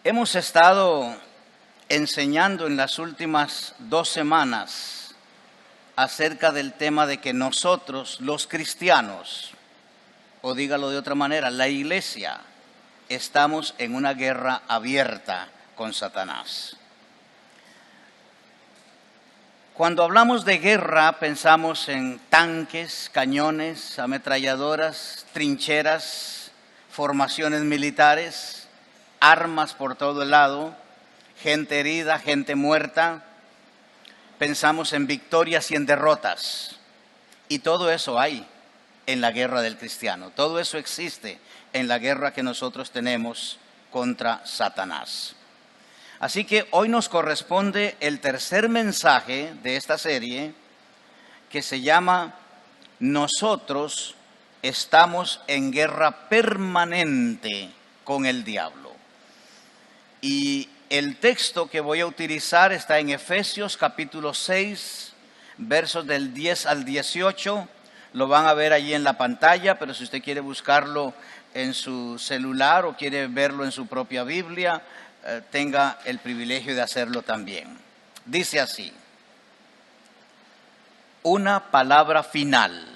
Hemos estado enseñando en las últimas 2 semanas acerca del tema de que nosotros, los cristianos, o dígalo de otra manera, la iglesia, estamos en una guerra abierta con Satanás. Cuando hablamos de guerra, pensamos en tanques, cañones, ametralladoras, trincheras, formaciones militares, armas por todo el lado, gente herida, gente muerta. Pensamos en victorias y en derrotas. Y todo eso hay en la guerra del cristiano. Todo eso existe en la guerra que nosotros tenemos contra Satanás. Así que hoy nos corresponde el tercer mensaje de esta serie, que se llama Nosotros estamos en guerra permanente con el diablo. Y el texto que voy a utilizar está en Efesios capítulo 6, versos del 10 al 18. Lo van a ver allí en la pantalla, pero si usted quiere buscarlo en su celular o quiere verlo en su propia Biblia, tenga el privilegio de hacerlo también. Dice así: una palabra final.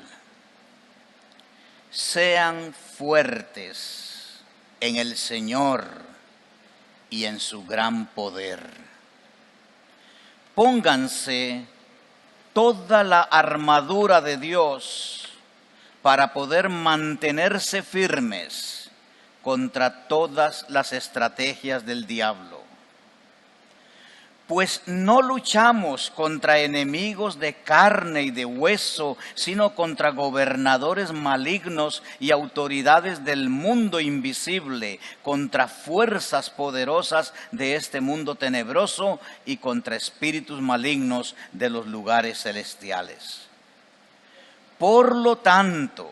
Sean fuertes en el Señor y en su gran poder. Pónganse toda la armadura de Dios para poder mantenerse firmes contra todas las estrategias del diablo. Pues no luchamos contra enemigos de carne y de hueso, sino contra gobernadores malignos y autoridades del mundo invisible, contra fuerzas poderosas de este mundo tenebroso y contra espíritus malignos de los lugares celestiales. Por lo tanto,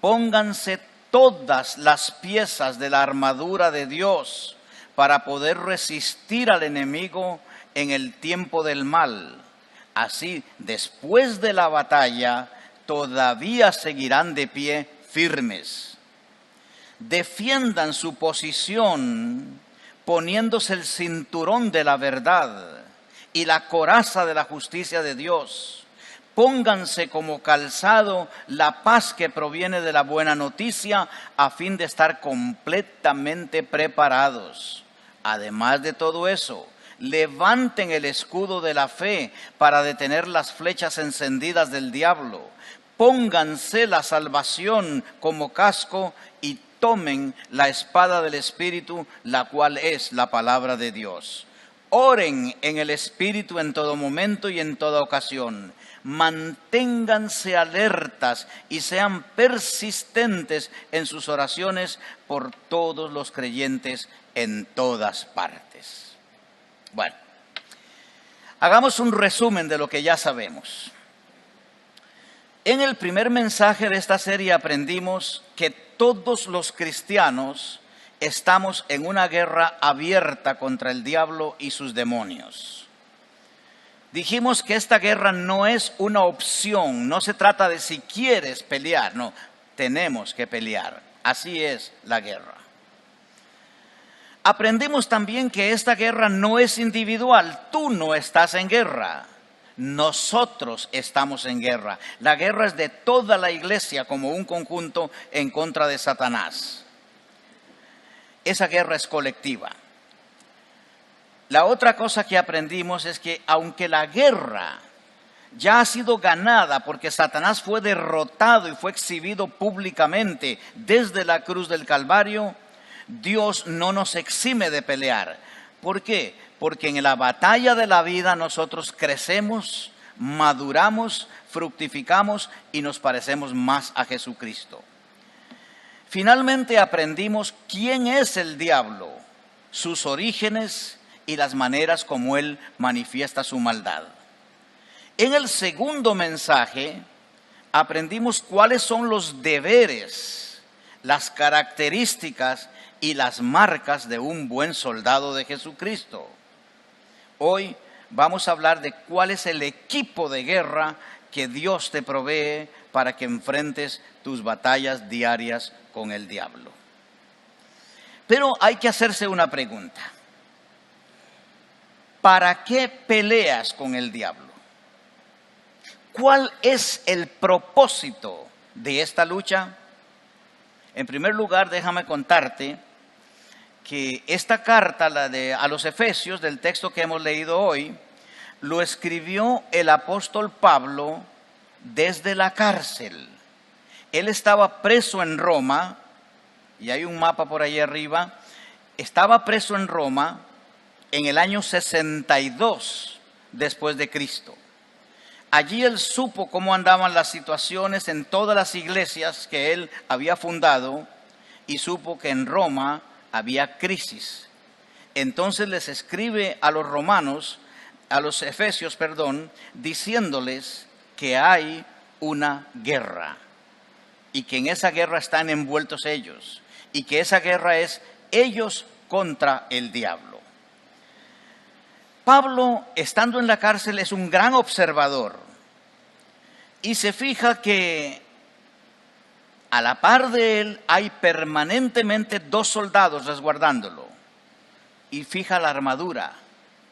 pónganse todas las piezas de la armadura de Dios para poder resistir al enemigo en el tiempo del mal. Así, después de la batalla, todavía seguirán de pie firmes. Defiendan su posición poniéndose el cinturón de la verdad y la coraza de la justicia de Dios. Pónganse como calzado la paz que proviene de la buena noticia, a fin de estar completamente preparados. Además de todo eso, levanten el escudo de la fe para detener las flechas encendidas del diablo. Pónganse la salvación como casco y tomen la espada del Espíritu, la cual es la palabra de Dios. Oren en el Espíritu en todo momento y en toda ocasión. Manténganse alertas y sean persistentes en sus oraciones por todos los creyentes en todas partes. Bueno, hagamos un resumen de lo que ya sabemos. En el primer mensaje de esta serie aprendimos que todos los cristianos estamos en una guerra abierta contra el diablo y sus demonios. Dijimos que esta guerra no es una opción, no se trata de si quieres pelear, no, tenemos que pelear. Así es la guerra. Aprendimos también que esta guerra no es individual, tú no estás en guerra, nosotros estamos en guerra. La guerra es de toda la iglesia como un conjunto en contra de Satanás. Esa guerra es colectiva. La otra cosa que aprendimos es que aunque la guerra ya ha sido ganada porque Satanás fue derrotado y fue exhibido públicamente desde la cruz del Calvario, Dios no nos exime de pelear. ¿Por qué? Porque en la batalla de la vida nosotros crecemos, maduramos, fructificamos y nos parecemos más a Jesucristo. Finalmente aprendimos quién es el diablo, sus orígenes y las maneras como él manifiesta su maldad. En el segundo mensaje aprendimos cuáles son los deberes, las características y las marcas de un buen soldado de Jesucristo. Hoy vamos a hablar de cuál es el equipo de guerra que Dios te provee para que enfrentes tus batallas diarias con el diablo. Pero hay que hacerse una pregunta. ¿Para qué peleas con el diablo? ¿Cuál es el propósito de esta lucha? En primer lugar, déjame contarte que esta carta, a los Efesios, del texto que hemos leído hoy, lo escribió el apóstol Pablo desde la cárcel. Él estaba preso en Roma, y hay un mapa por ahí arriba. Estaba preso en Roma en el año 62 después de Cristo. Allí él supo cómo andaban las situaciones en todas las iglesias que él había fundado y supo que en Roma había crisis. Entonces les escribe a los romanos, a los efesios, diciéndoles que hay una guerra y que en esa guerra están envueltos ellos y que esa guerra es ellos contra el diablo. Pablo, estando en la cárcel, es un gran observador y se fija que a la par de él hay permanentemente 2 soldados resguardándolo y fija la armadura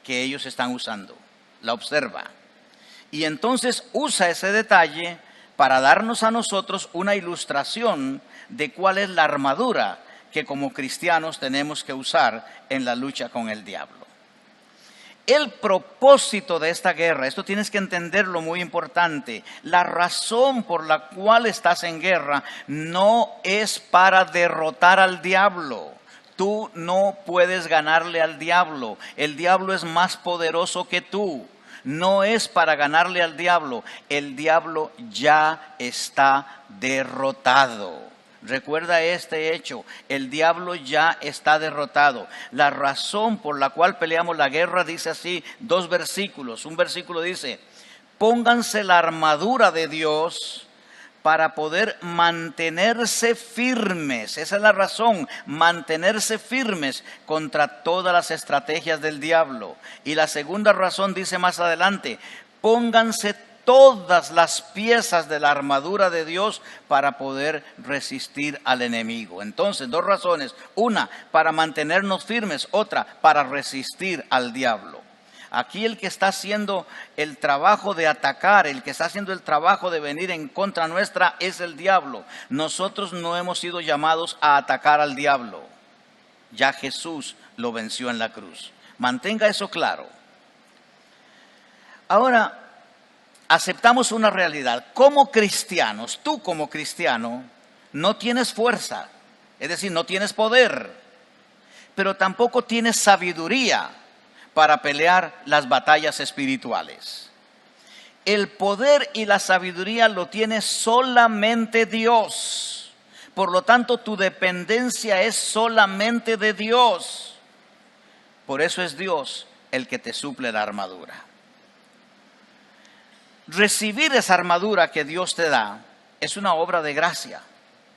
que ellos están usando, la observa. Y entonces usa ese detalle para darnos a nosotros una ilustración de cuál es la armadura que como cristianos tenemos que usar en la lucha con el diablo. El propósito de esta guerra, esto tienes que entenderlo, muy importante, la razón por la cual estás en guerra no es para derrotar al diablo. Tú no puedes ganarle al diablo, el diablo es más poderoso que tú. No es para ganarle al diablo, el diablo ya está derrotado. Recuerda este hecho, el diablo ya está derrotado. La razón por la cual peleamos la guerra dice así, 2 versículos. Un versículo dice, pónganse la armadura de Dios para poder mantenerse firmes. Esa es la razón, mantenerse firmes contra todas las estrategias del diablo. Y la segunda razón dice más adelante, pónganse todas las piezas de la armadura de Dios para poder resistir al enemigo. Entonces, 2 razones. Una, para mantenernos firmes. Otra, para resistir al diablo. Aquí el que está haciendo el trabajo de atacar, el que está haciendo el trabajo de venir en contra nuestra es el diablo. Nosotros no hemos sido llamados a atacar al diablo. Ya Jesús lo venció en la cruz. Mantenga eso claro. Ahora, aceptamos una realidad. Como cristianos, tú como cristiano, no tienes fuerza, es decir, no tienes poder, pero tampoco tienes sabiduría para pelear las batallas espirituales. El poder y la sabiduría lo tiene solamente Dios. Por lo tanto, tu dependencia es solamente de Dios. Por eso es Dios el que te suple la armadura. Recibir esa armadura que Dios te da es una obra de gracia.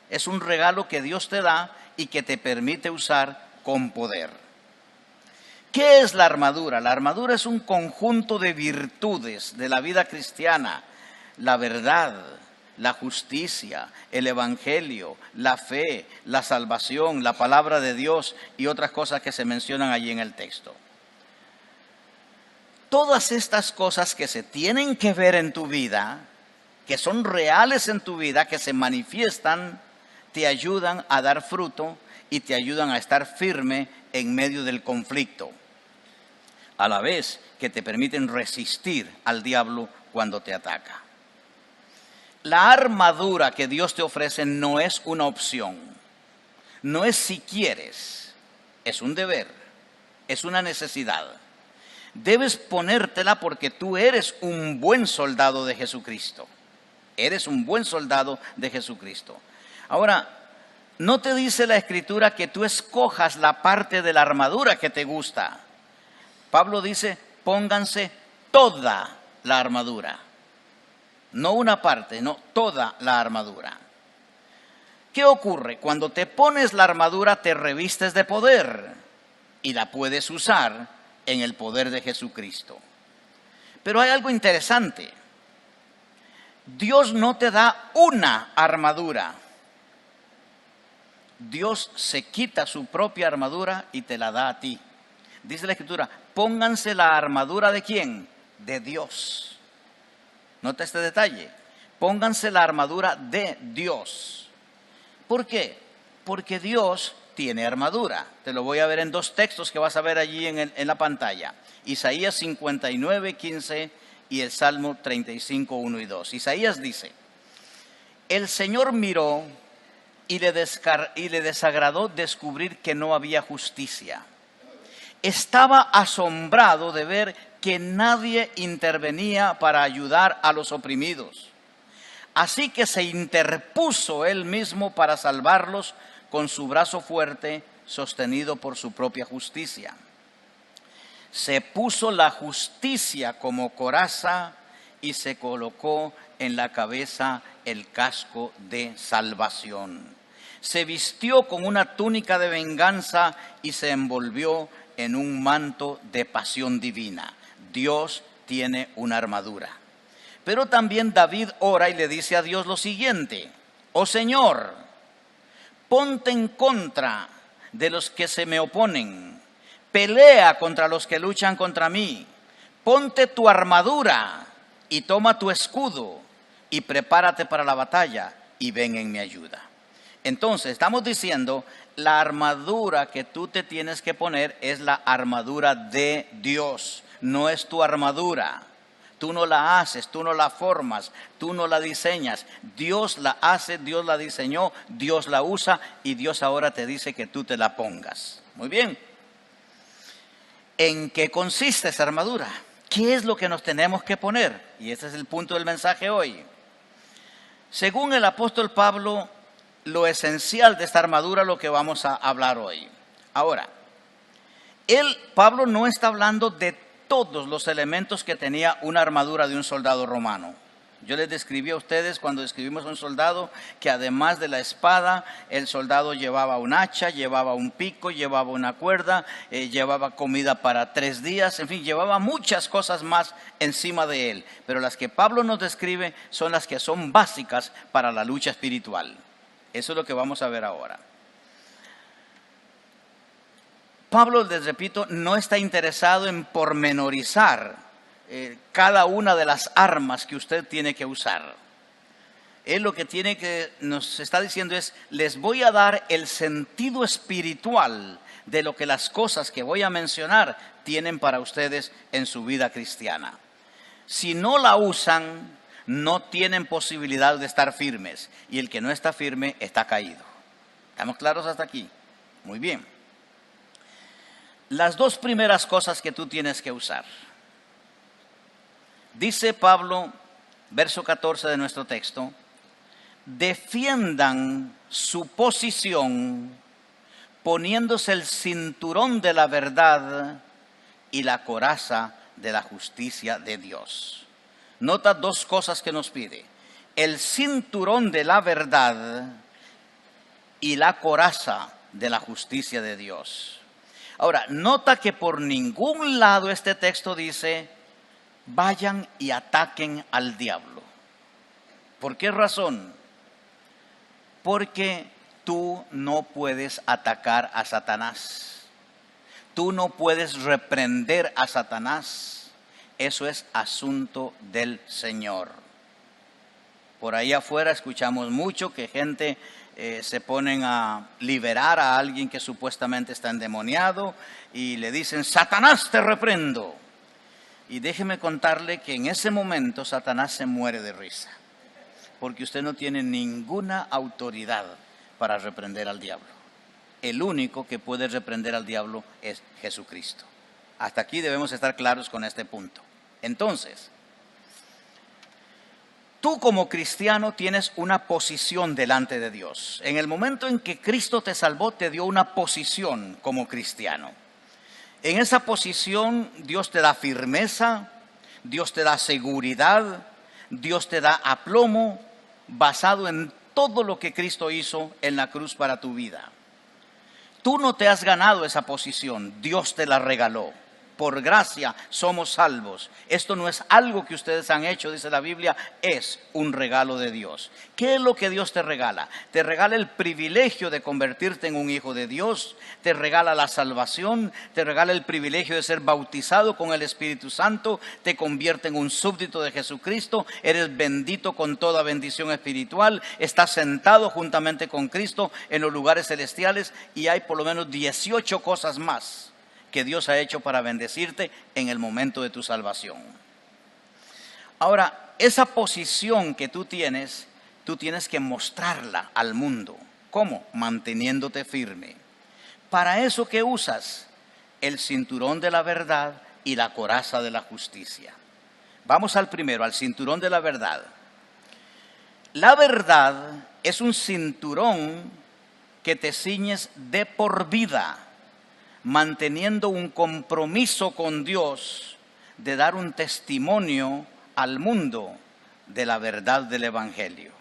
Es un regalo que Dios te da y que te permite usar con poder. ¿Qué es la armadura? La armadura es un conjunto de virtudes de la vida cristiana. La verdad, la justicia, el evangelio, la fe, la salvación, la palabra de Dios y otras cosas que se mencionan allí en el texto. Todas estas cosas que se tienen que ver en tu vida, que son reales en tu vida, que se manifiestan, te ayudan a dar fruto y te ayudan a estar firme en medio del conflicto, a la vez que te permiten resistir al diablo cuando te ataca. La armadura que Dios te ofrece no es una opción, no es si quieres, es un deber, es una necesidad. Debes ponértela porque tú eres un buen soldado de Jesucristo. Eres un buen soldado de Jesucristo. Ahora, no te dice la Escritura que tú escojas la parte de la armadura que te gusta. Pablo dice, pónganse toda la armadura. No una parte, no, toda la armadura. ¿Qué ocurre? Cuando te pones la armadura te revistes de poder y la puedes usar en el poder de Jesucristo. Pero hay algo interesante. Dios no te da una armadura. Dios se quita su propia armadura y te la da a ti. Dice la Escritura, pónganse la armadura ¿de quién? De Dios. Nota este detalle, pónganse la armadura de Dios. ¿Por qué? Porque Dios tiene armadura. Te lo voy a ver en dos textos que vas a ver allí en la pantalla. Isaías 59, 15 y el Salmo 35, 1 y 2. Isaías dice, el Señor miró y le desagradó descubrir que no había justicia. Estaba asombrado de ver que nadie intervenía para ayudar a los oprimidos. Así que se interpuso él mismo para salvarlos con su brazo fuerte, sostenido por su propia justicia. Se puso la justicia como coraza y se colocó en la cabeza el casco de salvación. Se vistió con una túnica de venganza y se envolvió en un manto de pasión divina. Dios tiene una armadura. Pero también David ora y le dice a Dios lo siguiente: oh Señor, ponte en contra de los que se me oponen, pelea contra los que luchan contra mí, ponte tu armadura y toma tu escudo y prepárate para la batalla y ven en mi ayuda. Entonces estamos diciendo, la armadura que tú te tienes que poner es la armadura de Dios, no es tu armadura. Tú no la haces, tú no la formas, tú no la diseñas. Dios la hace, Dios la diseñó, Dios la usa y Dios ahora te dice que tú te la pongas. Muy bien. ¿En qué consiste esa armadura? ¿Qué es lo que nos tenemos que poner? Y ese es el punto del mensaje hoy. Según el apóstol Pablo, lo esencial de esta armadura, lo que vamos a hablar hoy. Ahora, Pablo no está hablando de todos los elementos que tenía una armadura de un soldado romano. Yo les describí a ustedes cuando describimos a un soldado que además de la espada, el soldado llevaba un hacha, llevaba un pico, llevaba una cuerda, llevaba comida para 3 días, en fin, llevaba muchas cosas más encima de él. Pero las que Pablo nos describe son las que son básicas para la lucha espiritual. Eso es lo que vamos a ver ahora. Pablo, les repito, no está interesado en pormenorizar cada una de las armas que usted tiene que usar. Él lo que nos está diciendo es, les voy a dar el sentido espiritual de lo que las cosas que voy a mencionar tienen para ustedes en su vida cristiana. Si no la usan, no tienen posibilidad de estar firmes. Y el que no está firme está caído. ¿Estamos claros hasta aquí? Muy bien. Las 2 primeras cosas que tú tienes que usar. Dice Pablo, verso 14 de nuestro texto, defiendan su posición poniéndose el cinturón de la verdad y la coraza de la justicia de Dios. Nota 2 cosas que nos pide: el cinturón de la verdad y la coraza de la justicia de Dios. Ahora, nota que por ningún lado este texto dice, vayan y ataquen al diablo. ¿Por qué razón? Porque tú no puedes atacar a Satanás. Tú no puedes reprender a Satanás. Eso es asunto del Señor. Por ahí afuera escuchamos mucho que gente se ponen a liberar a alguien que supuestamente está endemoniado y le dicen, Satanás, te reprendo. Y déjeme contarle que en ese momento Satanás se muere de risa, porque usted no tiene ninguna autoridad para reprender al diablo. El único que puede reprender al diablo es Jesucristo. Hasta aquí debemos estar claros con este punto. Entonces, tú como cristiano tienes una posición delante de Dios. En el momento en que Cristo te salvó, te dio una posición como cristiano. En esa posición Dios te da firmeza, Dios te da seguridad, Dios te da aplomo, basado en todo lo que Cristo hizo en la cruz para tu vida. Tú no te has ganado esa posición, Dios te la regaló. Por gracia somos salvos. Esto no es algo que ustedes han hecho, dice la Biblia, es un regalo de Dios. ¿Qué es lo que Dios te regala? Te regala el privilegio de convertirte en un hijo de Dios, te regala la salvación, te regala el privilegio de ser bautizado con el Espíritu Santo, te convierte en un súbdito de Jesucristo, eres bendito con toda bendición espiritual, estás sentado juntamente con Cristo en los lugares celestiales y hay por lo menos 18 cosas más que Dios ha hecho para bendecirte en el momento de tu salvación. Ahora, esa posición que tú tienes que mostrarla al mundo. ¿Cómo? Manteniéndote firme. Para eso, ¿qué usas? El cinturón de la verdad y la coraza de la justicia. Vamos al primero, al cinturón de la verdad. La verdad es un cinturón que te ciñes de por vida, manteniendo un compromiso con Dios de dar un testimonio al mundo de la verdad del Evangelio.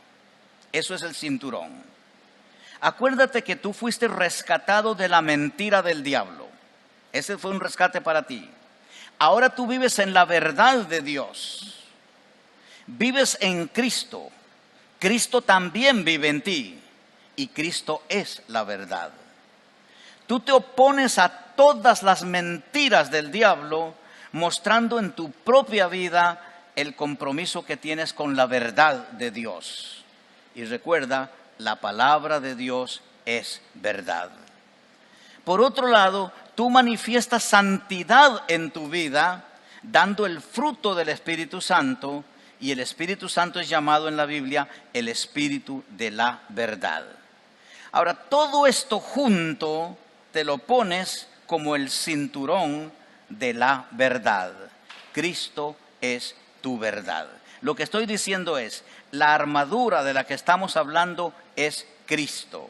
Eso es el cinturón. Acuérdate que tú fuiste rescatado de la mentira del diablo. Ese fue un rescate para ti. Ahora tú vives en la verdad de Dios. Vives en Cristo. Cristo también vive en ti. Y Cristo es la verdad. Tú te opones a todas las mentiras del diablo, mostrando en tu propia vida el compromiso que tienes con la verdad de Dios. Y recuerda, la palabra de Dios es verdad. Por otro lado, tú manifiestas santidad en tu vida, dando el fruto del Espíritu Santo, y el Espíritu Santo es llamado en la Biblia el Espíritu de la verdad. Ahora, todo esto junto te lo pones como el cinturón de la verdad. Cristo es tu verdad. Lo que estoy diciendo es, la armadura de la que estamos hablando es Cristo.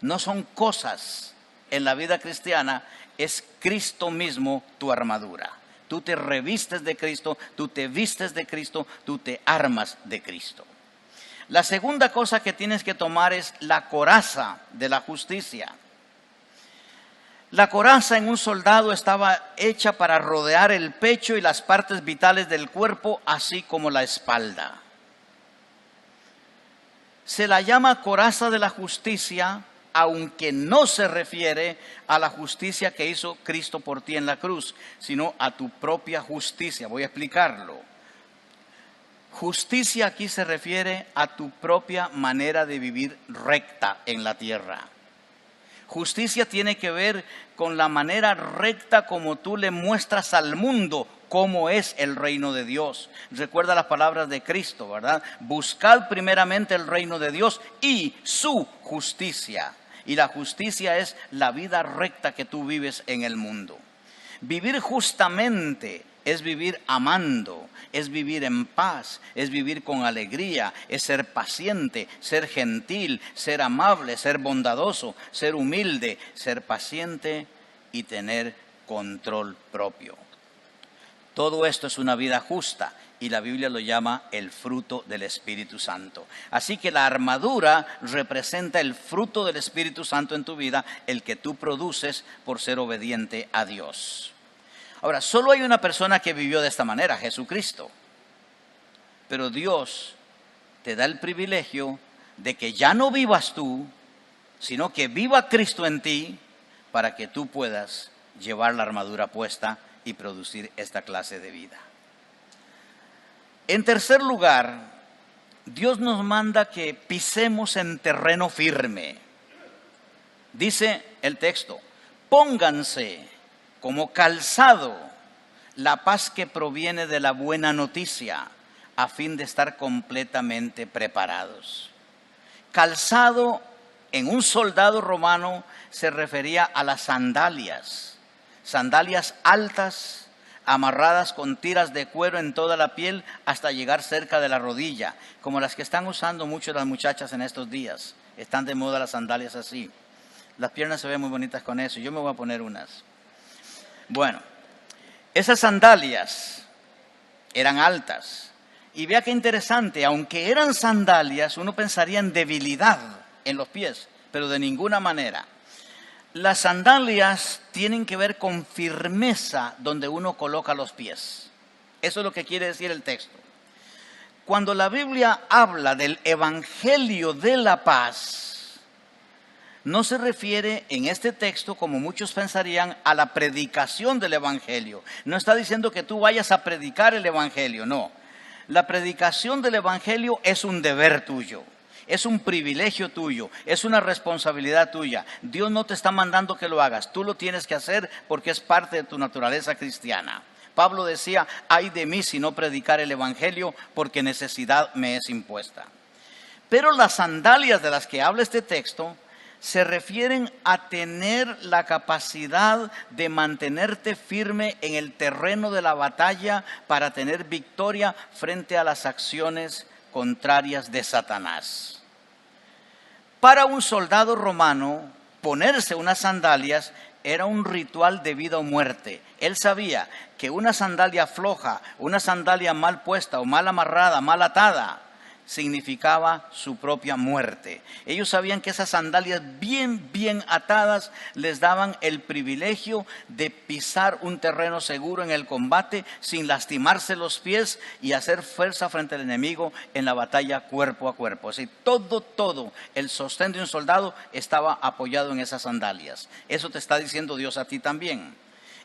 No son cosas en la vida cristiana, es Cristo mismo tu armadura. Tú te revistes de Cristo, tú te vistes de Cristo, tú te armas de Cristo. La segunda cosa que tienes que tomar es la coraza de la justicia. La coraza en un soldado estaba hecha para rodear el pecho y las partes vitales del cuerpo, así como la espalda. Se la llama coraza de la justicia, aunque no se refiere a la justicia que hizo Cristo por ti en la cruz, sino a tu propia justicia. Voy a explicarlo. Justicia aquí se refiere a tu propia manera de vivir recta en la tierra. Justicia tiene que ver con la manera recta como tú le muestras al mundo cómo es el reino de Dios. Recuerda las palabras de Cristo, ¿verdad? Buscad primeramente el reino de Dios y su justicia. Y la justicia es la vida recta que tú vives en el mundo. Vivir justamente es vivir amando, es vivir en paz, es vivir con alegría, es ser paciente, ser gentil, ser amable, ser bondadoso, ser humilde, ser paciente y tener control propio. Todo esto es una vida justa y la Biblia lo llama el fruto del Espíritu Santo. Así que la armadura representa el fruto del Espíritu Santo en tu vida, el que tú produces por ser obediente a Dios. Ahora, solo hay una persona que vivió de esta manera, Jesucristo. Pero Dios te da el privilegio de que ya no vivas tú, sino que viva Cristo en ti para que tú puedas llevar la armadura puesta y producir esta clase de vida. En tercer lugar, Dios nos manda que pisemos en terreno firme. Dice el texto, pónganse como calzado la paz que proviene de la buena noticia, a fin de estar completamente preparados. Calzado en un soldado romano se refería a las sandalias altas, amarradas con tiras de cuero en toda la piel hasta llegar cerca de la rodilla, como las que están usando mucho las muchachas en estos días. Están de moda las sandalias así. Las piernas se ven muy bonitas con eso. Yo me voy a poner unas. Bueno, esas sandalias eran altas. Y vea qué interesante, aunque eran sandalias, uno pensaría en debilidad en los pies, pero de ninguna manera. Las sandalias tienen que ver con firmeza donde uno coloca los pies. Eso es lo que quiere decir el texto. Cuando la Biblia habla del evangelio de la paz, no se refiere en este texto, como muchos pensarían, a la predicación del evangelio. No está diciendo que tú vayas a predicar el evangelio, no. La predicación del evangelio es un deber tuyo. Es un privilegio tuyo, es una responsabilidad tuya. Dios no te está mandando que lo hagas, tú lo tienes que hacer porque es parte de tu naturaleza cristiana. Pablo decía, ay de mí si no predicar el evangelio, porque necesidad me es impuesta. Pero las sandalias de las que habla este texto se refieren a tener la capacidad de mantenerte firme en el terreno de la batalla para tener victoria frente a las acciones contrarias de Satanás. Para un soldado romano, ponerse unas sandalias era un ritual de vida o muerte. Él sabía que una sandalia floja, una sandalia mal puesta o mal amarrada, mal atada, significaba su propia muerte. Ellos sabían que esas sandalias bien atadas les daban el privilegio de pisar un terreno seguro en el combate sin lastimarse los pies y hacer fuerza frente al enemigo en la batalla cuerpo a cuerpo. Así todo el sostén de un soldado estaba apoyado en esas sandalias. Eso te está diciendo Dios a ti también.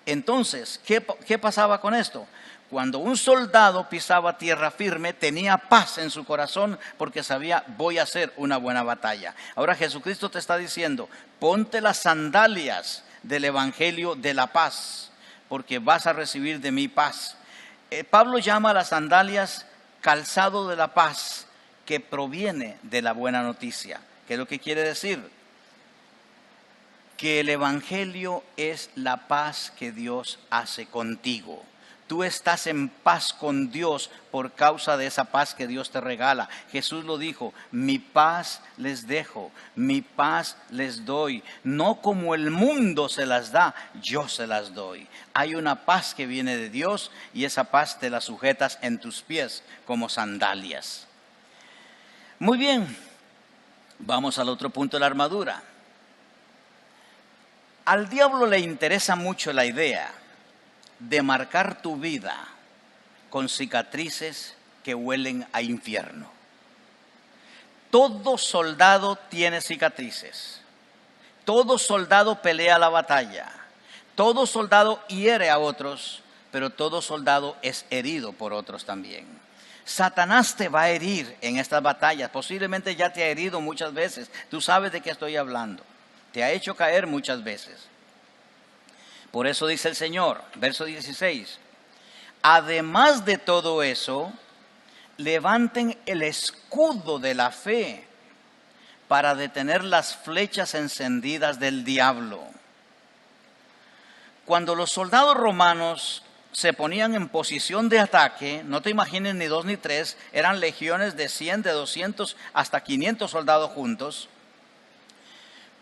Entonces, ¿qué pasaba con esto? Cuando un soldado pisaba tierra firme, tenía paz en su corazón porque sabía, voy a hacer una buena batalla. Ahora Jesucristo te está diciendo, ponte las sandalias del evangelio de la paz, porque vas a recibir de mí paz. Pablo llama a las sandalias calzado de la paz, que proviene de la buena noticia. ¿Qué es lo que quiere decir? Que el evangelio es la paz que Dios hace contigo. Tú estás en paz con Dios por causa de esa paz que Dios te regala. Jesús lo dijo, mi paz les dejo, mi paz les doy. No como el mundo se las da, yo se las doy. Hay una paz que viene de Dios y esa paz te la sujetas en tus pies como sandalias. Muy bien, vamos al otro punto de la armadura. Al diablo le interesa mucho la idea de marcar tu vida con cicatrices que huelen a infierno. Todo soldado tiene cicatrices. Todo soldado pelea la batalla. Todo soldado hiere a otros, pero todo soldado es herido por otros también. Satanás te va a herir en estas batallas. Posiblemente ya te ha herido muchas veces. Tú sabes de qué estoy hablando. Te ha hecho caer muchas veces. Por eso dice el Señor, verso 16, además de todo eso, levanten el escudo de la fe para detener las flechas encendidas del diablo. Cuando los soldados romanos se ponían en posición de ataque, no te imagines ni 2 ni 3, eran legiones de 100, de 200 hasta 500 soldados juntos.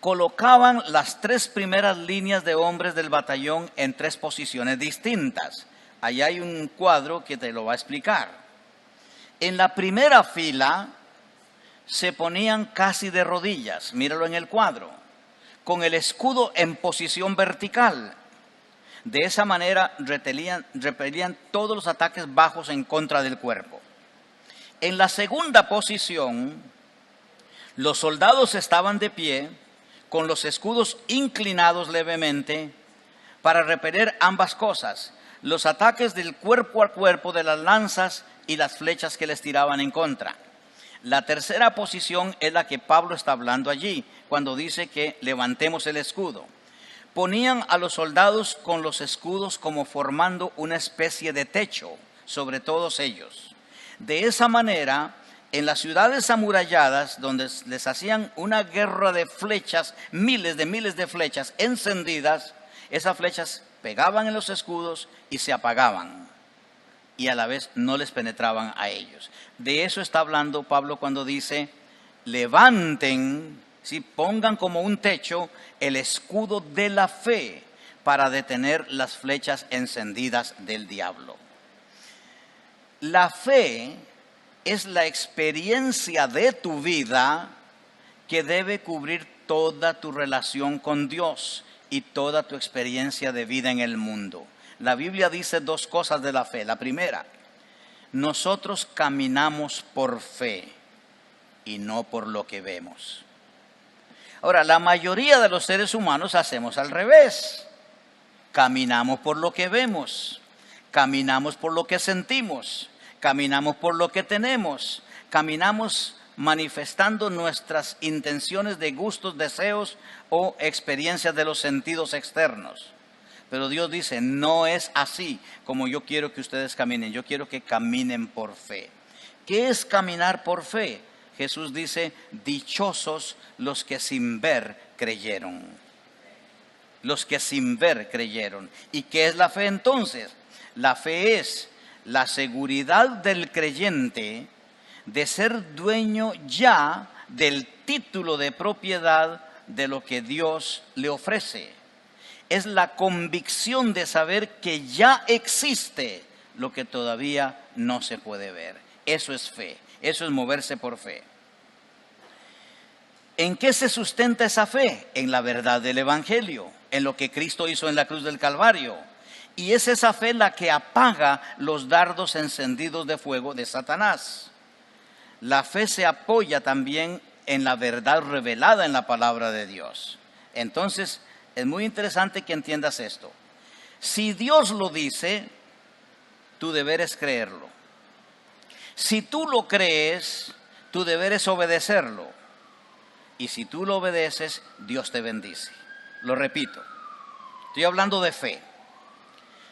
Colocaban las 3 primeras líneas de hombres del batallón en 3 posiciones distintas. Allá hay un cuadro que te lo va a explicar. En la primera fila se ponían casi de rodillas, míralo en el cuadro, con el escudo en posición vertical. De esa manera repelían todos los ataques bajos en contra del cuerpo. En la segunda posición, los soldados estaban de pie, con los escudos inclinados levemente para repeler ambas cosas, los ataques del cuerpo a cuerpo de las lanzas y las flechas que les tiraban en contra. La tercera posición es la que Pablo está hablando allí, cuando dice que levantemos el escudo. Ponían a los soldados con los escudos como formando una especie de techo sobre todos ellos. De esa manera, en las ciudades amuralladas, donde les hacían una guerra de flechas, miles de flechas encendidas, esas flechas pegaban en los escudos y se apagaban. Y a la vez no les penetraban a ellos. De eso está hablando Pablo cuando dice, levanten, ¿sí? Pongan como un techo el escudo de la fe para detener las flechas encendidas del diablo. La fe es la experiencia de tu vida que debe cubrir toda tu relación con Dios y toda tu experiencia de vida en el mundo. La Biblia dice dos cosas de la fe. La primera, nosotros caminamos por fe y no por lo que vemos. Ahora, la mayoría de los seres humanos hacemos al revés. Caminamos por lo que vemos, caminamos por lo que sentimos, caminamos por lo que tenemos, caminamos manifestando nuestras intenciones de gustos, deseos o experiencias de los sentidos externos. Pero Dios dice, no es así como yo quiero que ustedes caminen, yo quiero que caminen por fe. ¿Qué es caminar por fe? Jesús dice, dichosos los que sin ver creyeron. Los que sin ver creyeron. ¿Y qué es la fe entonces? La fe es la seguridad del creyente de ser dueño ya del título de propiedad de lo que Dios le ofrece. Es la convicción de saber que ya existe lo que todavía no se puede ver. Eso es fe, eso es moverse por fe. ¿En qué se sustenta esa fe? En la verdad del Evangelio, en lo que Cristo hizo en la cruz del Calvario. Y es esa fe la que apaga los dardos encendidos de fuego de Satanás. La fe se apoya también en la verdad revelada en la palabra de Dios. Entonces, es muy interesante que entiendas esto. Si Dios lo dice, tu deber es creerlo. Si tú lo crees, tu deber es obedecerlo. Y si tú lo obedeces, Dios te bendice. Lo repito, estoy hablando de fe.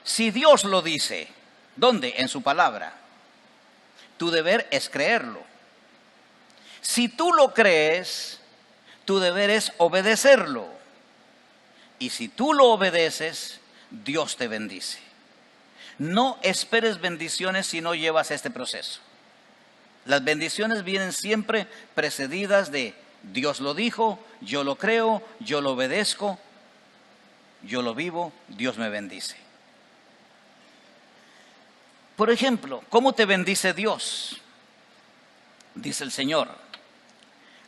Si Dios lo dice, ¿dónde? En su palabra. Tu deber es creerlo. Si tú lo crees, tu deber es obedecerlo. Y si tú lo obedeces, Dios te bendice. No esperes bendiciones si no llevas este proceso. Las bendiciones vienen siempre precedidas de Dios lo dijo, yo lo creo, yo lo obedezco, yo lo vivo, Dios me bendice. Por ejemplo, ¿cómo te bendice Dios? Dice el Señor,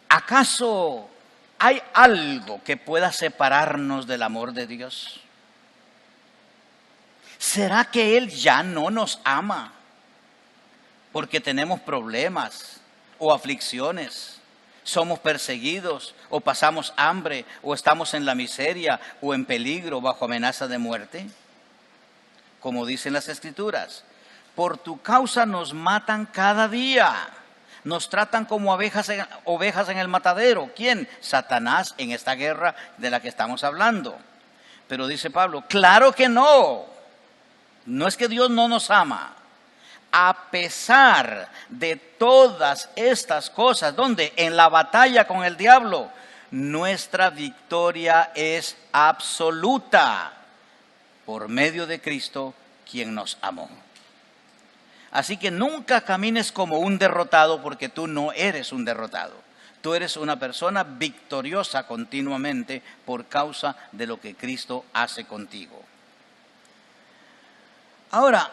¿acaso hay algo que pueda separarnos del amor de Dios? ¿Será que Él ya no nos ama porque tenemos problemas o aflicciones? Somos perseguidos o pasamos hambre o estamos en la miseria o en peligro bajo amenaza de muerte. Como dicen las Escrituras, por tu causa nos matan cada día. Nos tratan como ovejas en el matadero. ¿Quién? Satanás en esta guerra de la que estamos hablando. Pero dice Pablo, claro que no. No es que Dios no nos ama. A pesar de todas estas cosas, ¿dónde? En la batalla con el diablo, nuestra victoria es absoluta por medio de Cristo, quien nos amó. Así que nunca camines como un derrotado, porque tú no eres un derrotado. Tú eres una persona victoriosa continuamente por causa de lo que Cristo hace contigo. Ahora,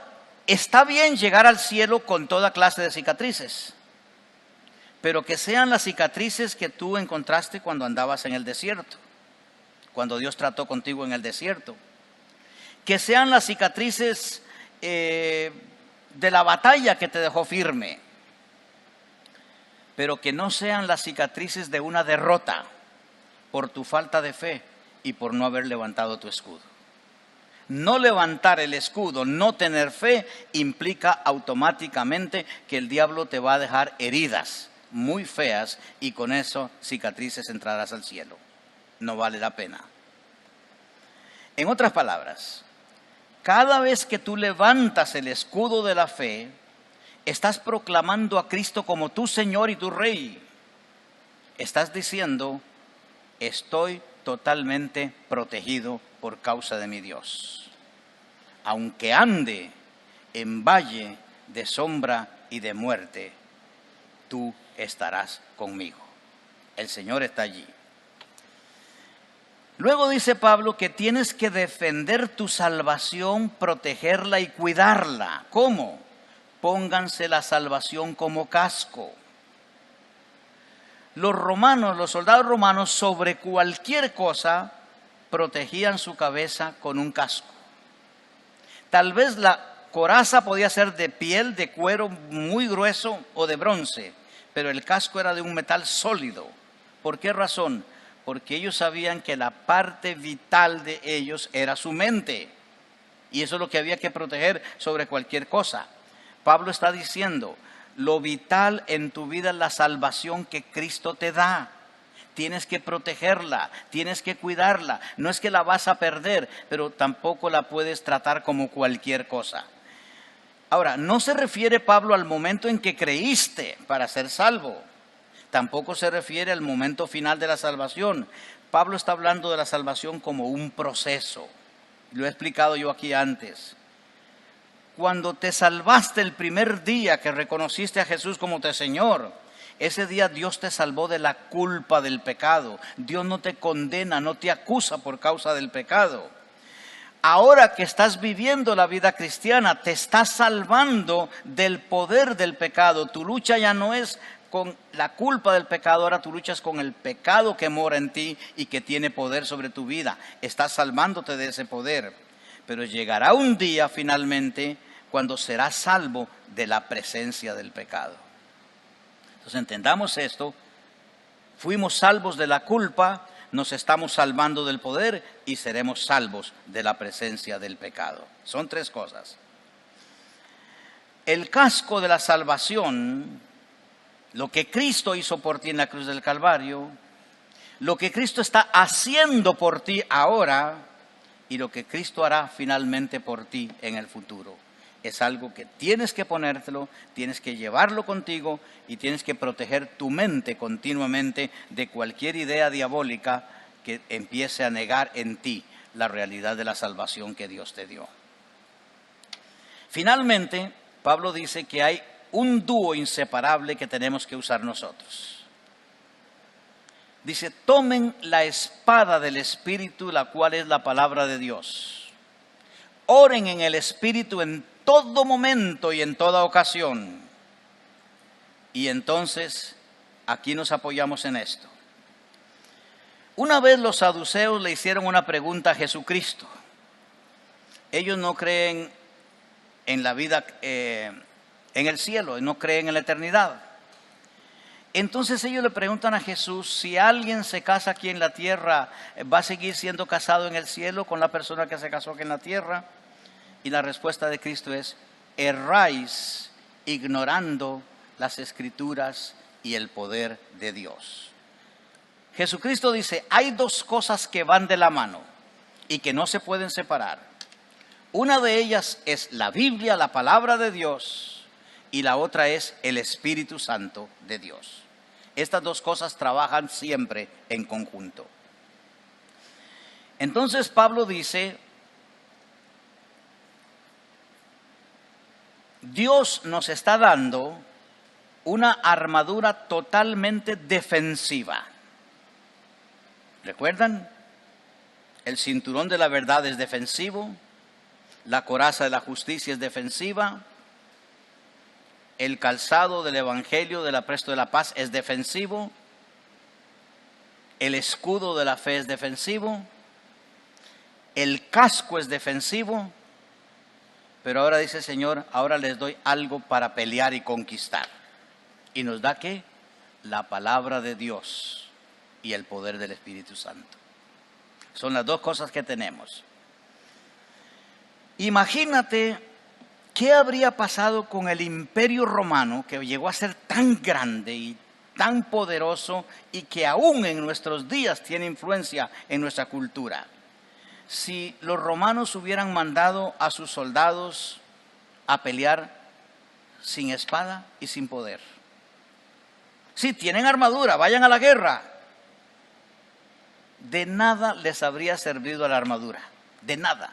está bien llegar al cielo con toda clase de cicatrices, pero que sean las cicatrices que tú encontraste cuando andabas en el desierto, cuando Dios trató contigo en el desierto. Que sean las cicatrices de la batalla que te dejó firme, pero que no sean las cicatrices de una derrota por tu falta de fe y por no haber levantado tu escudo. No levantar el escudo, no tener fe, implica automáticamente que el diablo te va a dejar heridas muy feas y con eso cicatrices entrarás al cielo. No vale la pena. En otras palabras, cada vez que tú levantas el escudo de la fe, estás proclamando a Cristo como tu Señor y tu Rey. Estás diciendo, estoy totalmente protegido por causa de mi Dios. Aunque ande en valle de sombra y de muerte, tú estarás conmigo. El Señor está allí. Luego dice Pablo que tienes que defender tu salvación, protegerla y cuidarla. ¿Cómo? Pónganse la salvación como casco. Los romanos, los soldados romanos, sobre cualquier cosa, protegían su cabeza con un casco. Tal vez la coraza podía ser de piel, de cuero muy grueso o de bronce, pero el casco era de un metal sólido. ¿Por qué razón? Porque ellos sabían que la parte vital de ellos era su mente. Y eso es lo que había que proteger sobre cualquier cosa. Pablo está diciendo, lo vital en tu vida es la salvación que Cristo te da. Tienes que protegerla, tienes que cuidarla. No es que la vas a perder, pero tampoco la puedes tratar como cualquier cosa. Ahora, no se refiere Pablo al momento en que creíste para ser salvo. Tampoco se refiere al momento final de la salvación. Pablo está hablando de la salvación como un proceso. Lo he explicado yo aquí antes. Cuando te salvaste el primer día que reconociste a Jesús como tu Señor, ese día Dios te salvó de la culpa del pecado. Dios no te condena, no te acusa por causa del pecado. Ahora que estás viviendo la vida cristiana, te estás salvando del poder del pecado. Tu lucha ya no es con la culpa del pecado, ahora tu lucha es con el pecado que mora en ti y que tiene poder sobre tu vida. Estás salvándote de ese poder. Pero llegará un día finalmente cuando serás salvo de la presencia del pecado. Entonces entendamos esto, fuimos salvos de la culpa, nos estamos salvando del poder y seremos salvos de la presencia del pecado. Son tres cosas. El casco de la salvación, lo que Cristo hizo por ti en la cruz del Calvario, lo que Cristo está haciendo por ti ahora y lo que Cristo hará finalmente por ti en el futuro. Es algo que tienes que ponértelo, tienes que llevarlo contigo y tienes que proteger tu mente continuamente de cualquier idea diabólica que empiece a negar en ti la realidad de la salvación que Dios te dio. Finalmente, Pablo dice que hay un dúo inseparable que tenemos que usar nosotros. Dice, tomen la espada del Espíritu, la cual es la palabra de Dios. Oren en el Espíritu en todo momento y en toda ocasión. Y entonces, aquí nos apoyamos en esto. Una vez los saduceos le hicieron una pregunta a Jesucristo. Ellos no creen en la vida, en el cielo, no creen en la eternidad. Entonces ellos le preguntan a Jesús, si alguien se casa aquí en la tierra, ¿va a seguir siendo casado en el cielo con la persona que se casó aquí en la tierra? Y la respuesta de Cristo es, erráis ignorando las Escrituras y el poder de Dios. Jesucristo dice, hay dos cosas que van de la mano y que no se pueden separar. Una de ellas es la Biblia, la palabra de Dios, y la otra es el Espíritu Santo de Dios. Estas dos cosas trabajan siempre en conjunto. Entonces Pablo dice, Dios nos está dando una armadura totalmente defensiva. ¿Recuerdan? El cinturón de la verdad es defensivo, la coraza de la justicia es defensiva, el calzado del evangelio del apresto de la paz es defensivo, el escudo de la fe es defensivo, el casco es defensivo, pero ahora dice el Señor, ahora les doy algo para pelear y conquistar. ¿Y nos da qué? La palabra de Dios y el poder del Espíritu Santo. Son las dos cosas que tenemos. Imagínate qué habría pasado con el Imperio Romano, que llegó a ser tan grande y tan poderoso y que aún en nuestros días tiene influencia en nuestra cultura. Si los romanos hubieran mandado a sus soldados a pelear sin espada y sin poder. Sí, tienen armadura, vayan a la guerra. De nada les habría servido la armadura, de nada.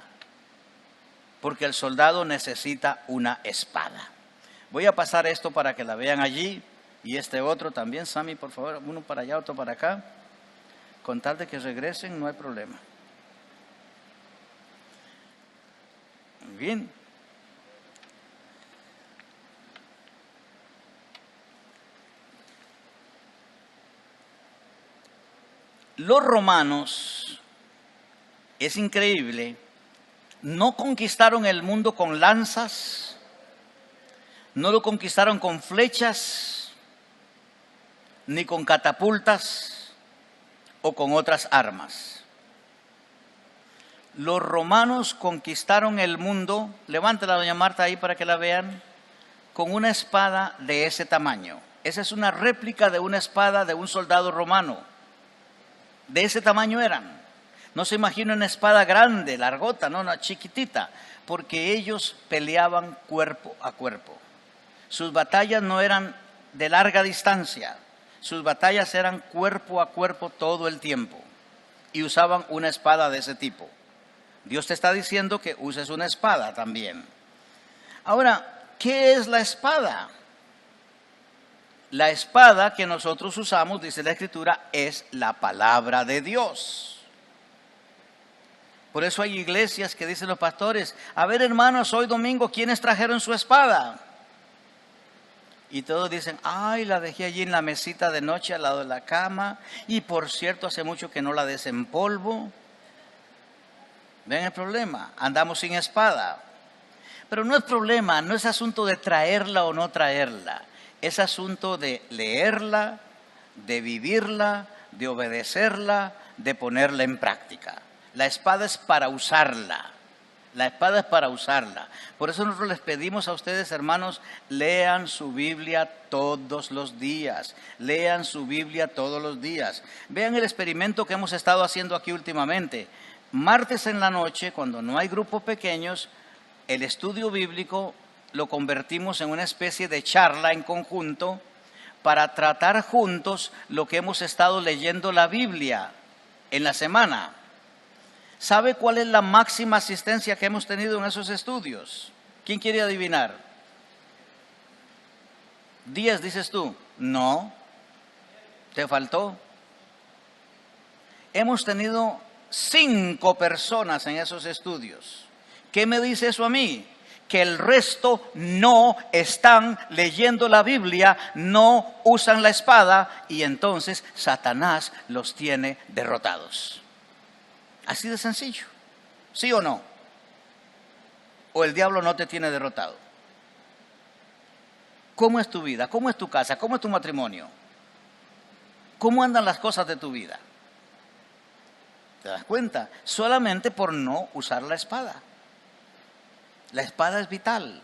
Porque el soldado necesita una espada. Voy a pasar esto para que la vean allí y este otro también. Sammy, por favor, uno para allá, otro para acá. Con tal de que regresen, no hay problema. Bien. Los romanos, es increíble, no conquistaron el mundo con lanzas, no lo conquistaron con flechas, ni con catapultas o con otras armas. Los romanos conquistaron el mundo, levántela doña Marta ahí para que la vean, con una espada de ese tamaño. Esa es una réplica de una espada de un soldado romano. De ese tamaño eran. No se imagina una espada grande, largota, no, una chiquitita, porque ellos peleaban cuerpo a cuerpo. Sus batallas no eran de larga distancia, sus batallas eran cuerpo a cuerpo todo el tiempo y usaban una espada de ese tipo. Dios te está diciendo que uses una espada también. Ahora, ¿qué es la espada? La espada que nosotros usamos, dice la Escritura, es la palabra de Dios. Por eso hay iglesias que dicen los pastores, a ver hermanos, hoy domingo, ¿quiénes trajeron su espada? Y todos dicen, ay, la dejé allí en la mesita de noche al lado de la cama, y por cierto, hace mucho que no la desempolvo. ¿Ven el problema? Andamos sin espada. Pero no es problema, no es asunto de traerla o no traerla. Es asunto de leerla, de vivirla, de obedecerla, de ponerla en práctica. La espada es para usarla. La espada es para usarla. Por eso nosotros les pedimos a ustedes, hermanos, lean su Biblia todos los días. Lean su Biblia todos los días. Vean el experimento que hemos estado haciendo aquí últimamente. Martes en la noche, cuando no hay grupos pequeños, el estudio bíblico lo convertimos en una especie de charla en conjunto para tratar juntos lo que hemos estado leyendo la Biblia en la semana. ¿Sabe cuál es la máxima asistencia que hemos tenido en esos estudios? ¿Quién quiere adivinar? 10, dices tú. No, te faltó. Hemos tenido 5 personas en esos estudios. ¿Qué me dice eso a mí? Que el resto no están leyendo la Biblia, no usan la espada y entonces Satanás los tiene derrotados. Así de sencillo. ¿Sí o no? ¿O el diablo no te tiene derrotado? ¿Cómo es tu vida? ¿Cómo es tu casa? ¿Cómo es tu matrimonio? ¿Cómo andan las cosas de tu vida? ¿Te das cuenta? Solamente por no usar la espada. La espada es vital.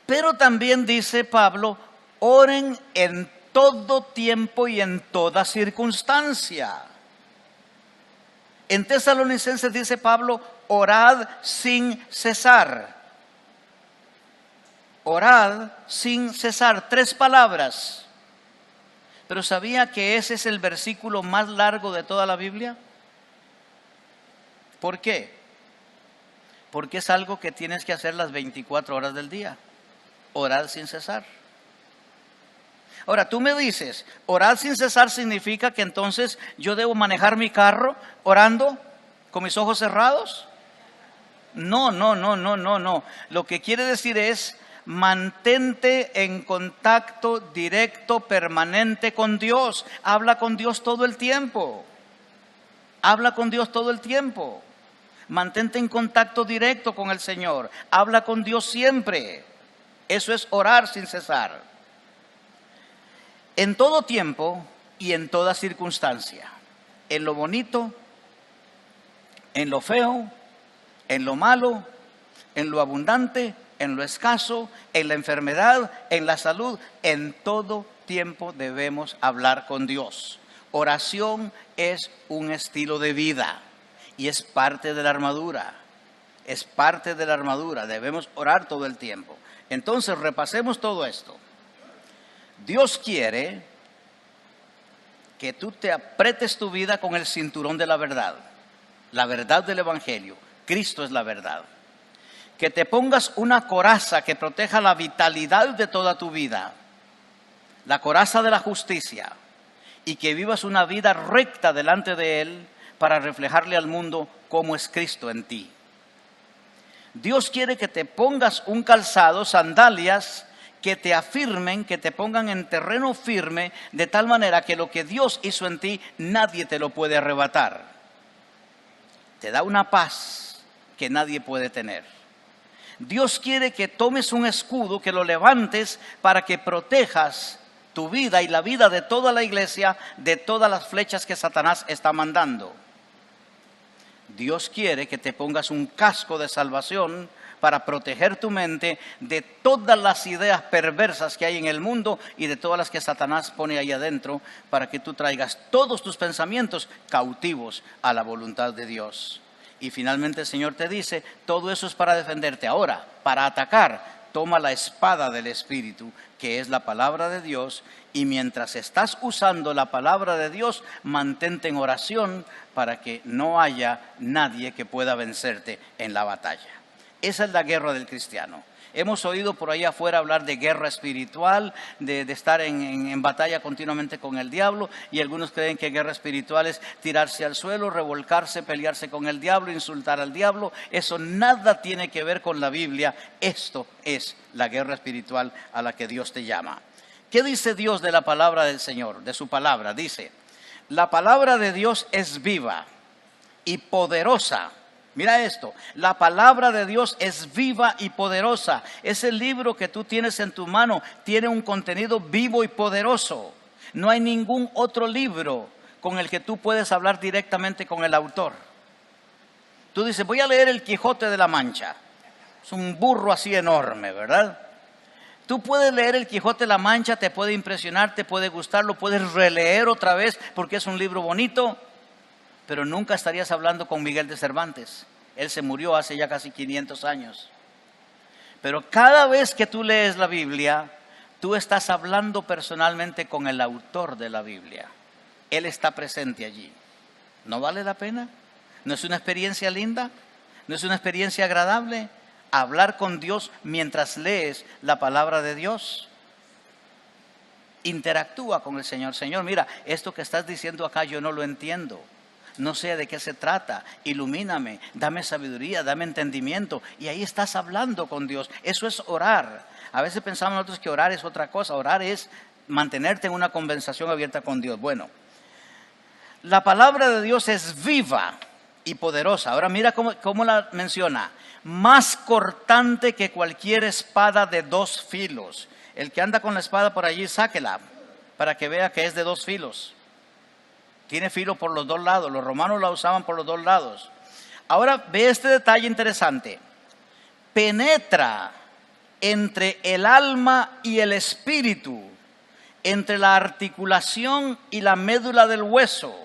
Pero también dice Pablo, oren en todo tiempo y en toda circunstancia. En Tesalonicenses dice Pablo, orad sin cesar. Orad sin cesar. 3 palabras. Pero ¿sabía que ese es el versículo más largo de toda la Biblia? ¿Por qué? Porque es algo que tienes que hacer las 24 horas del día. Orar sin cesar. Ahora, tú me dices, orar sin cesar significa que entonces yo debo manejar mi carro orando con mis ojos cerrados. No. Lo que quiere decir es, mantente en contacto directo, permanente con Dios. Habla con Dios todo el tiempo. Habla con Dios todo el tiempo. Mantente en contacto directo con el Señor. Habla con Dios siempre. Eso es orar sin cesar. En todo tiempo y en toda circunstancia. En lo bonito, en lo feo, en lo malo, en lo abundante, en lo escaso, en la enfermedad, en la salud. En todo tiempo debemos hablar con Dios. Oración es un estilo de vida. Y es parte de la armadura, es parte de la armadura, debemos orar todo el tiempo. Entonces repasemos todo esto. Dios quiere que tú te apretes tu vida con el cinturón de la verdad del Evangelio. Cristo es la verdad. Que te pongas una coraza que proteja la vitalidad de toda tu vida, la coraza de la justicia, y que vivas una vida recta delante de Él, para reflejarle al mundo cómo es Cristo en ti. Dios quiere que te pongas un calzado, sandalias, que te afirmen, que te pongan en terreno firme, de tal manera que lo que Dios hizo en ti, nadie te lo puede arrebatar. Te da una paz que nadie puede tener. Dios quiere que tomes un escudo, que lo levantes para que protejas tu vida y la vida de toda la iglesia de todas las flechas que Satanás está mandando. Dios quiere que te pongas un casco de salvación para proteger tu mente de todas las ideas perversas que hay en el mundo y de todas las que Satanás pone ahí adentro, para que tú traigas todos tus pensamientos cautivos a la voluntad de Dios. Y finalmente el Señor te dice, todo eso es para defenderte. Ahora, para atacar, toma la espada del Espíritu, que es la palabra de Dios, y mientras estás usando la palabra de Dios, mantente en oración para que no haya nadie que pueda vencerte en la batalla. Esa es la guerra del cristiano. Hemos oído por ahí afuera hablar de guerra espiritual, de estar en batalla continuamente con el diablo, y algunos creen que guerra espiritual es tirarse al suelo, revolcarse, pelearse con el diablo, insultar al diablo. Eso nada tiene que ver con la Biblia. Esto es la guerra espiritual a la que Dios te llama. ¿Qué dice Dios de la palabra del Señor, de su palabra? Dice, la palabra de Dios es viva y poderosa. Mira esto, la palabra de Dios es viva y poderosa. Ese libro que tú tienes en tu mano tiene un contenido vivo y poderoso. No hay ningún otro libro con el que tú puedes hablar directamente con el autor. Tú dices, voy a leer el Quijote de la Mancha. Es un burro así enorme, ¿verdad? Tú puedes leer el Quijote de la Mancha, te puede impresionar, te puede gustar, lo puedes releer otra vez porque es un libro bonito. Pero nunca estarías hablando con Miguel de Cervantes. Él se murió hace ya casi 500 años. Pero cada vez que tú lees la Biblia, tú estás hablando personalmente con el autor de la Biblia. Él está presente allí. ¿No vale la pena? ¿No es una experiencia linda? ¿No es una experiencia agradable? Hablar con Dios mientras lees la palabra de Dios. Interactúa con el Señor. Señor, mira, esto que estás diciendo acá yo no lo entiendo. No sé de qué se trata, ilumíname, dame sabiduría, dame entendimiento. Y ahí estás hablando con Dios. Eso es orar. A veces pensamos nosotros que orar es otra cosa. Orar es mantenerte en una conversación abierta con Dios. Bueno, la palabra de Dios es viva y poderosa. Ahora mira cómo la menciona. Más cortante que cualquier espada de 2 filos. El que anda con la espada por allí, sáquela para que vea que es de 2 filos. Tiene filo por los 2 lados. Los romanos la usaban por los 2 lados. Ahora ve este detalle interesante. Penetra entre el alma y el espíritu, entre la articulación y la médula del hueso,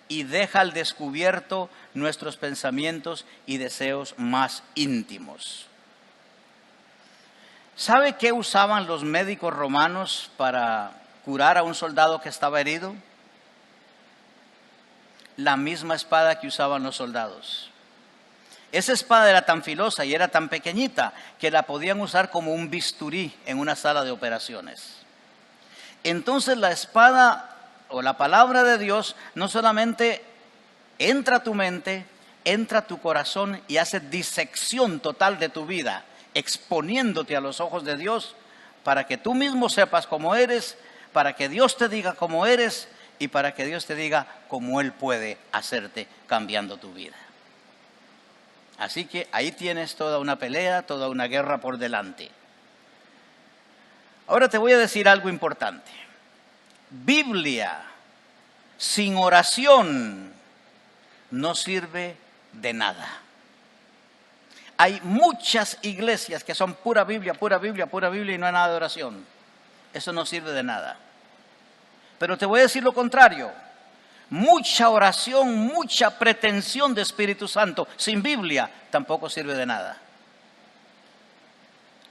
y deja al descubierto nuestros pensamientos y deseos más íntimos. ¿Sabe qué usaban los médicos romanos para curar a un soldado que estaba herido? La misma espada que usaban los soldados. Esa espada era tan filosa y era tan pequeñita que la podían usar como un bisturí en una sala de operaciones. Entonces la espada o la palabra de Dios no solamente entra a tu mente, entra a tu corazón y hace disección total de tu vida, exponiéndote a los ojos de Dios para que tú mismo sepas cómo eres, para que Dios te diga cómo eres y para que Dios te diga cómo Él puede hacerte cambiando tu vida. Así que ahí tienes toda una pelea, toda una guerra por delante. Ahora te voy a decir algo importante. Biblia sin oración no sirve de nada. Hay muchas iglesias que son pura Biblia, pura Biblia, pura Biblia y no hay nada de oración. Eso no sirve de nada. Pero te voy a decir lo contrario. Mucha oración, mucha pretensión de Espíritu Santo sin Biblia tampoco sirve de nada.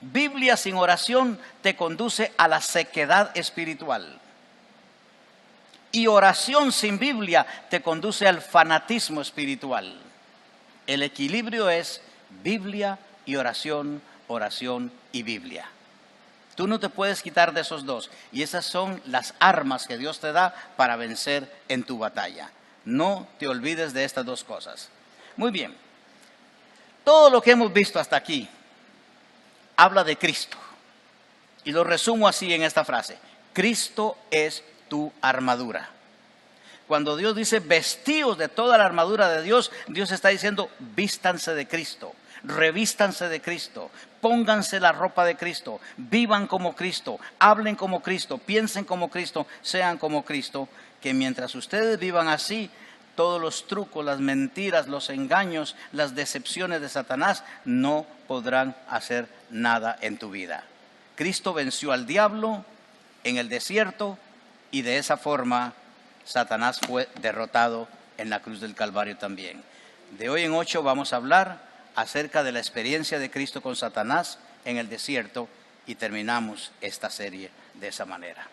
Biblia sin oración te conduce a la sequedad espiritual. Y oración sin Biblia te conduce al fanatismo espiritual. El equilibrio es Biblia y oración, oración y Biblia. Tú no te puedes quitar de esos dos. Y esas son las armas que Dios te da para vencer en tu batalla. No te olvides de estas 2 cosas. Muy bien. Todo lo que hemos visto hasta aquí habla de Cristo. Y lo resumo así en esta frase: Cristo es tu armadura. Cuando Dios dice vestíos de toda la armadura de Dios, Dios está diciendo vístanse de Cristo, revístanse de Cristo, pónganse la ropa de Cristo, vivan como Cristo, hablen como Cristo, piensen como Cristo, sean como Cristo, que mientras ustedes vivan así, todos los trucos, las mentiras, los engaños, las decepciones de Satanás no podrán hacer nada en tu vida. Cristo venció al diablo en el desierto y de esa forma Satanás fue derrotado en la cruz del Calvario también. De hoy en 8 vamos a hablar acerca de la experiencia de Cristo con Satanás en el desierto y terminamos esta serie de esa manera.